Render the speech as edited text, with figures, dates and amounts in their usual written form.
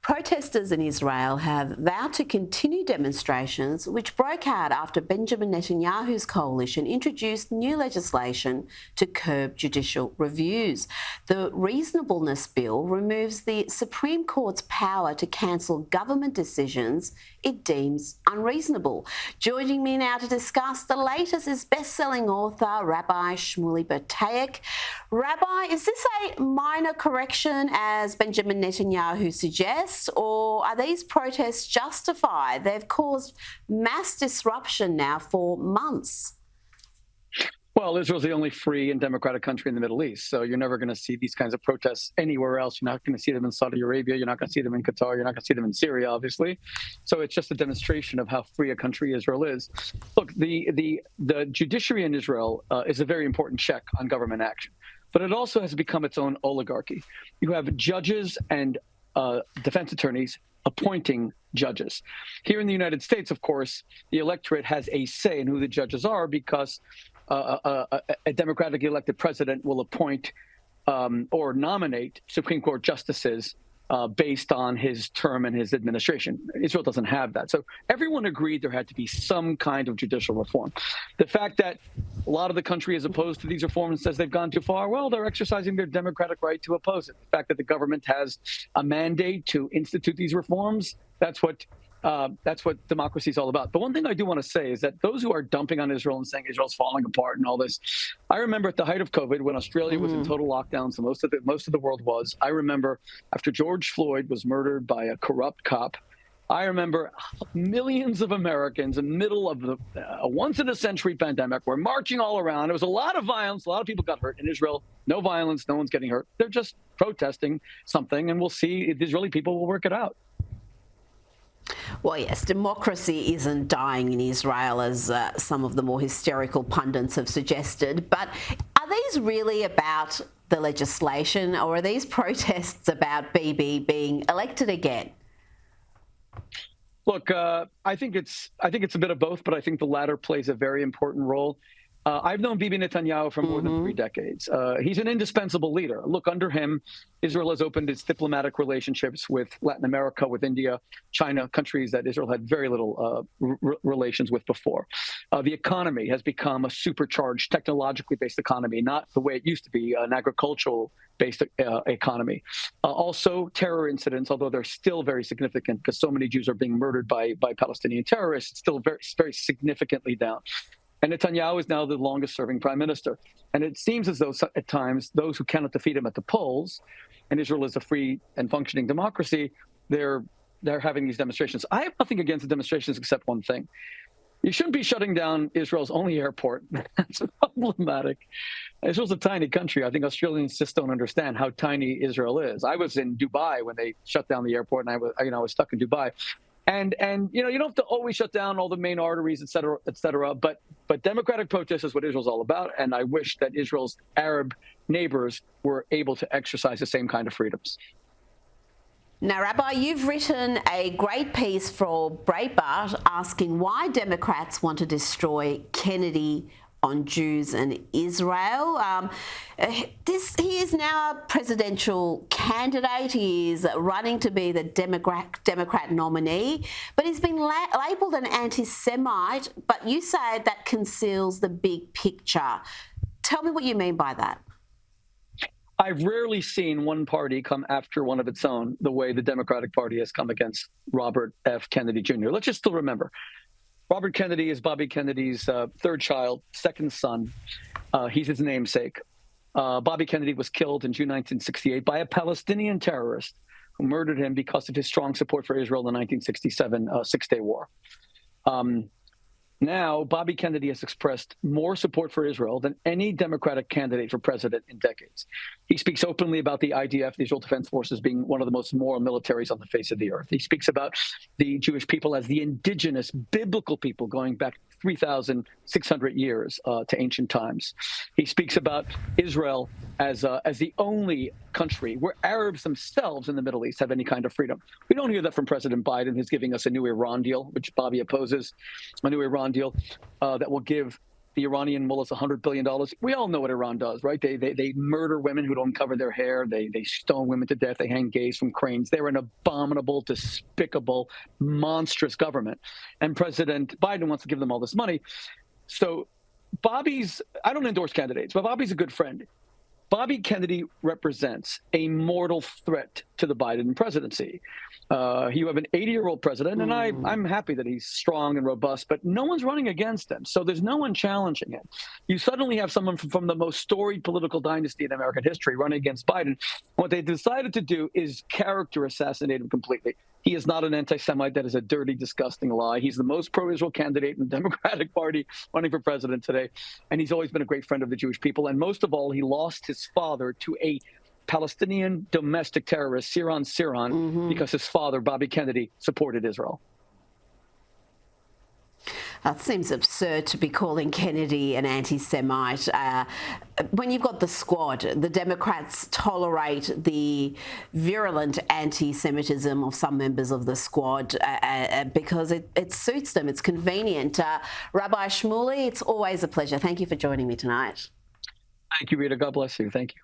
Protesters in Israel have vowed to continue demonstrations which broke out after Benjamin Netanyahu's coalition introduced new legislation to curb judicial reviews. The Reasonableness Bill removes the Supreme Court's power to cancel government decisions it deems unreasonable. Joining me now to discuss the latest is best-selling author Rabbi Shmuley Boteach. Rabbi, is this a minor correction, as Benjamin Netanyahu suggests, or are these protests justified? They've caused mass disruption now for months. Well, Israel's the only free and democratic country in the Middle East, so you're never going to see these kinds of protests anywhere else. You're not going to see them in Saudi Arabia. You're not going to see them in Qatar. You're not going to see them in Syria, obviously. So it's just a demonstration of how free a country Israel is. Look, the judiciary in Israel is a very important check on government action, but it also has become its own oligarchy. You have judges and defense attorneys appointing judges. Here in the United States, of course, the electorate has a say in who the judges are because a democratically elected president will appoint or nominate Supreme Court justices based on his term and his administration. Israel doesn't have that. So everyone agreed there had to be some kind of judicial reform. The fact that a lot of the country is opposed to these reforms and says they've gone too far, well, they're exercising their democratic right to oppose it. The fact that the government has a mandate to institute these reforms, that's what democracy is all about. But one thing I do want to say is that those who are dumping on Israel and saying Israel's falling apart and all this, I remember at the height of COVID when Australia was in total lockdown, so most of the world was. I remember after George Floyd was murdered by a corrupt cop, I remember millions of Americans in the middle of a once-in-a-century pandemic were marching all around. There was a lot of violence. A lot of people got hurt. In Israel, no violence. No one's getting hurt. They're just protesting something, and we'll see if the Israeli people will work it out. Well, yes, democracy isn't dying in Israel, as some of the more hysterical pundits have suggested. But are these really about the legislation, or are these protests about Bibi being elected again? Look, I think it's a bit of both, but I think the latter plays a very important role. I've known Bibi Netanyahu for more than 3 decades. He's an indispensable leader. Look, under him, Israel has opened its diplomatic relationships with Latin America, with India, China, countries that Israel had very little relations with before. The economy has become a supercharged, technologically based economy, not the way it used to be, an agricultural-based economy. Also, terror incidents, although they're still very significant because so many Jews are being murdered by Palestinian terrorists, it's still very, very significantly down. And Netanyahu is now the longest-serving prime minister. And it seems as though at times those who cannot defeat him at the polls, and Israel is a free and functioning democracy, they're having these demonstrations. I have nothing against the demonstrations except one thing. You shouldn't be shutting down Israel's only airport. That's problematic. Israel's a tiny country. I think Australians just don't understand how tiny Israel is. I was in Dubai when they shut down the airport, and I was stuck in Dubai. And you don't have to always shut down all the main arteries, et cetera. But democratic protest is what Israel's all about. And I wish that Israel's Arab neighbors were able to exercise the same kind of freedoms. Now, Rabbi, you've written a great piece for Breitbart asking why Democrats want to destroy Kennedy on Jews and Israel. He is now a presidential candidate. He is running to be the Democrat nominee, but he's been labelled an anti-Semite, but you say that conceals the big picture. Tell me what you mean by that. I've rarely seen one party come after one of its own the way the Democratic Party has come against Robert F. Kennedy Jr. Let's just still remember, Robert Kennedy is Bobby Kennedy's third child, second son. He's his namesake. Bobby Kennedy was killed in June 1968 by a Palestinian terrorist who murdered him because of his strong support for Israel in the 1967 Six-Day War. Now, Bobby Kennedy has expressed more support for Israel than any Democratic candidate for president in decades. He speaks openly about the IDF, the Israel Defense Forces, being one of the most moral militaries on the face of the earth. He speaks about the Jewish people as the indigenous biblical people going back 3,600 years to ancient times. He speaks about Israel as the only country where Arabs themselves in the Middle East have any kind of freedom. We don't hear that from President Biden, who's giving us a new Iran deal, which Bobby opposes, a new Iran deal that will give the Iranian mullahs $100 billion. We all know what Iran does, right? They murder women who don't cover their hair. They stone women to death. They hang gays from cranes. They're an abominable, despicable, monstrous government. And President Biden wants to give them all this money. So I don't endorse candidates, but Bobby's a good friend. Bobby Kennedy represents a mortal threat to the Biden presidency. You have an 80-year-old president, and I'm happy that he's strong and robust, but no one's running against him. So there's no one challenging it. You suddenly have someone from the most storied political dynasty in American history running against Biden. What they decided to do is character assassinate him completely. He is not an anti-Semite. That is a dirty, disgusting lie. He's the most pro-Israel candidate in the Democratic Party running for president today. And he's always been a great friend of the Jewish people. And most of all, he lost his father to a Palestinian domestic terrorist, Sirhan, because his father, Bobby Kennedy, supported Israel. It seems absurd to be calling Kennedy an anti-Semite. When you've got the squad, the Democrats tolerate the virulent anti-Semitism of some members of the squad because it suits them. It's convenient. Rabbi Shmuley, it's always a pleasure. Thank you for joining me tonight. Thank you, Rita. God bless you. Thank you.